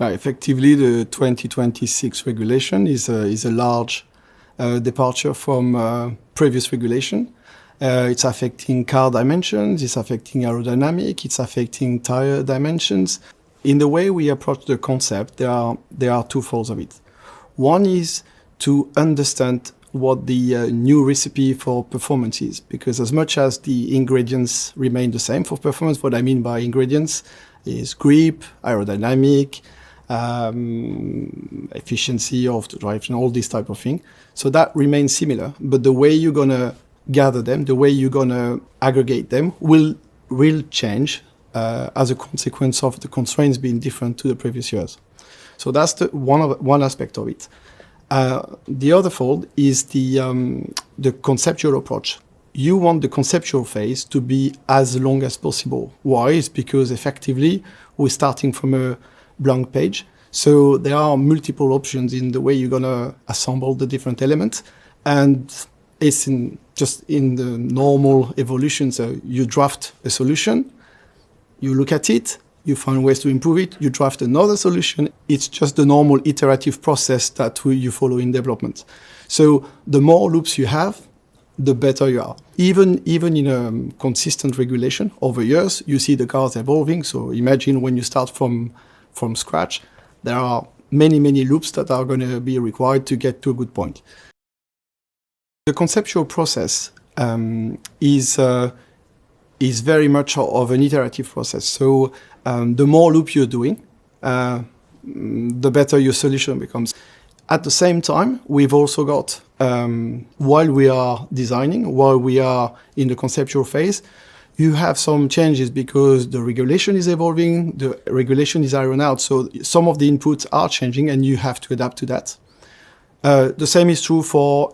Effectively, the 2026 regulation is a large departure from previous regulation. It's affecting car dimensions, it's affecting aerodynamics, it's affecting tire dimensions. In the way we approach the concept, there are two folds of it. One is to understand what the new recipe for performance is, because as much as the ingredients remain the same for performance, what I mean by ingredients is grip, aerodynamic, efficiency of the drivetrain, all this type of thing. So that remains similar, but the way you're gonna gather them, the way you're gonna aggregate them will change as a consequence of the constraints being different to the previous years. So that's the one aspect of it. The other fold is the conceptual approach. You want the conceptual phase to be as long as possible. Why? It's because effectively we're starting from a blank page. So there are multiple options in the way you're going to assemble the different elements. And it's just in the normal evolution. So you draft a solution, you look at it, you find ways to improve it, you draft another solution. It's just the normal iterative process that you follow in development. So the more loops you have, the better you are. Even in a consistent regulation over years, you see the cars evolving. So imagine when you start from scratch, there are many loops that are going to be required to get to a good point. The conceptual process is very much of an iterative process. So the more loop you're doing, the better your solution becomes. At the same time, we've also got, while we are designing, while we are in the conceptual phase, you have some changes because the regulation is evolving, the regulation is ironed out, so some of the inputs are changing and you have to adapt to that. The same is true for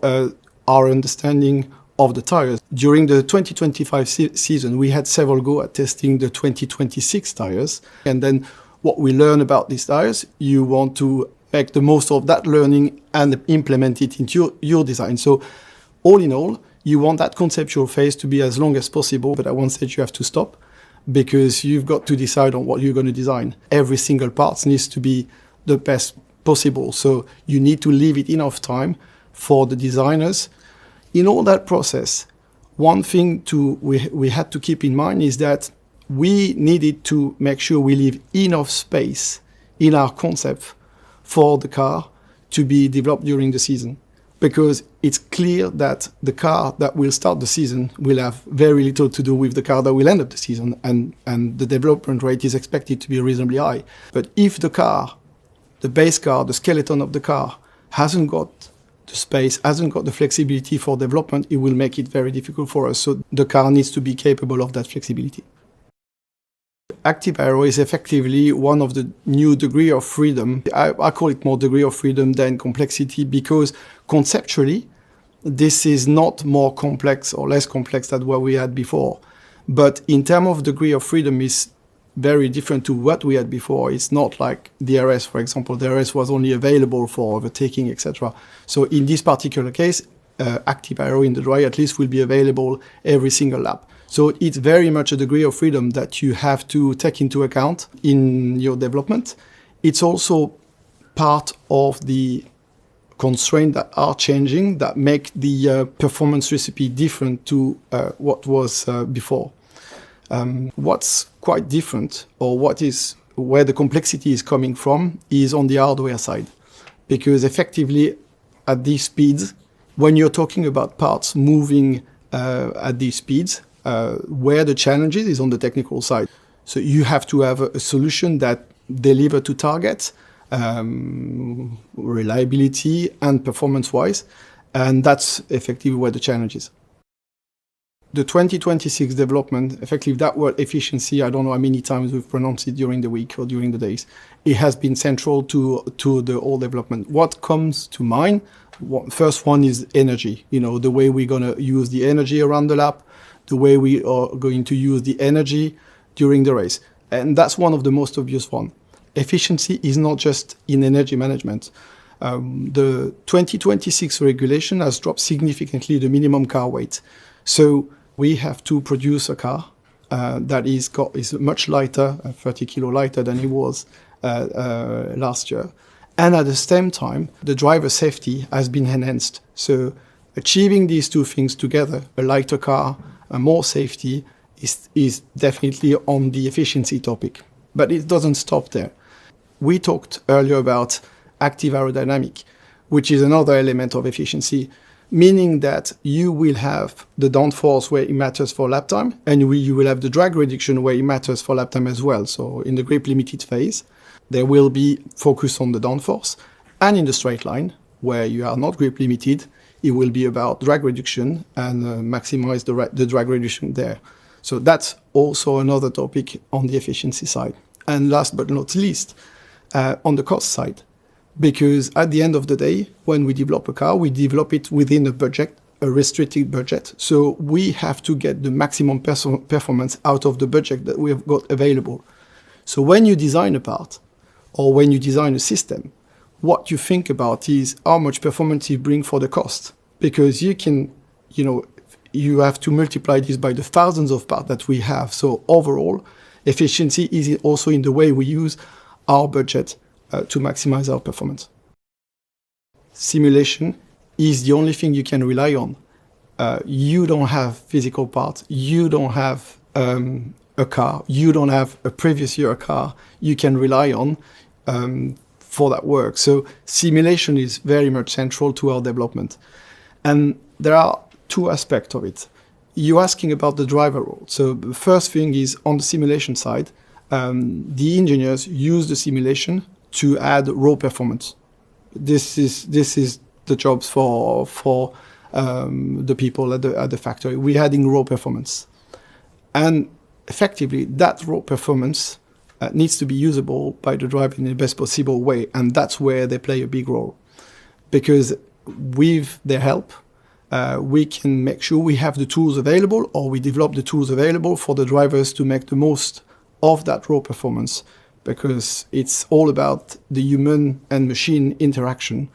our understanding of the tires. During the 2025 season, we had several go at testing the 2026 tires. And then what we learn about these tires, you want to make the most of that learning and implement it into your design. So all in all, you want that conceptual phase to be as long as possible, but at one stage you have to stop because you've got to decide on what you're going to design. Every single part needs to be the best possible. So you need to leave it enough time for the designers. In all that process, one thing we had to keep in mind is that we needed to make sure we leave enough space in our concept for the car to be developed during the season. Because it's clear that the car that will start the season will have very little to do with the car that will end up the season, and the development rate is expected to be reasonably high. But if the car, the base car, the skeleton of the car, hasn't got the space, hasn't got the flexibility for development, it will make it very difficult for us. So the car needs to be capable of that flexibility. Active aero is effectively one of the new degree of freedom. I call it more degree of freedom than complexity because conceptually, this is not more complex or less complex than what we had before. But in terms of degree of freedom is very different to what we had before. It's not like DRS, for example. DRS was only available for overtaking, etc. So in this particular case, active aero in the dry at least will be available every single lap. So it's very much a degree of freedom that you have to take into account in your development. It's also part of the constraints that are changing that make the performance recipe different to what was before. What's quite different, or where the complexity is coming from, is on the hardware side. Because effectively, at these speeds, when you're talking about parts moving at these speeds, where the challenge is on the technical side. So you have to have a solution that delivers to target, reliability and performance-wise, and that's effectively where the challenge is. The 2026 development, effectively that word efficiency, I don't know how many times we've pronounced it during the week or during the days. It has been central to the whole development. What comes to mind? First one is energy. The way we're going to use the energy around the lap, the way we are going to use the energy during the race. And that's one of the most obvious ones. Efficiency is not just in energy management. The 2026 regulation has dropped significantly the minimum car weight. So we have to produce a car that is much lighter, 30 kilo lighter than it was last year. And at the same time, the driver safety has been enhanced. So achieving these two things together, a lighter car, more safety, is definitely on the efficiency topic. But it doesn't stop there. We talked earlier about active aerodynamic, which is another element of efficiency, meaning that you will have the downforce where it matters for lap time, and you will have the drag reduction where it matters for lap time as well. So in the grip limited phase, there will be focus on the downforce, and in the straight line, where you are not grip limited, it will be about drag reduction and maximize the drag reduction there. So that's also another topic on the efficiency side. And last but not least, on the cost side, because at the end of the day, when we develop a car, we develop it within a budget, a restricted budget. So we have to get the maximum performance out of the budget that we have got available. So when you design a part, or when you design a system, what you think about is how much performance you bring for the cost. Because you can, you have to multiply this by the thousands of parts that we have. So overall, efficiency is also in the way we use our budget to maximize our performance. Simulation is the only thing you can rely on. You don't have physical parts. You don't have a car. You don't have a previous year car you can rely on for that work. So simulation is very much central to our development. And there are two aspects of it. You're asking about the driver role. So the first thing is on the simulation side, the engineers use the simulation to add raw performance. This is the jobs for the people at the factory. We're adding raw performance. And effectively, that raw performance needs to be usable by the driver in the best possible way. And that's where they play a big role. Because with their help, we can make sure we have the tools available, or we develop the tools available for the drivers to make the most of that raw performance, because it's all about the human and machine interaction.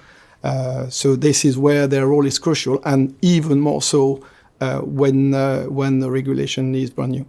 So this is where their role is crucial, and even more so when the regulation is brand new.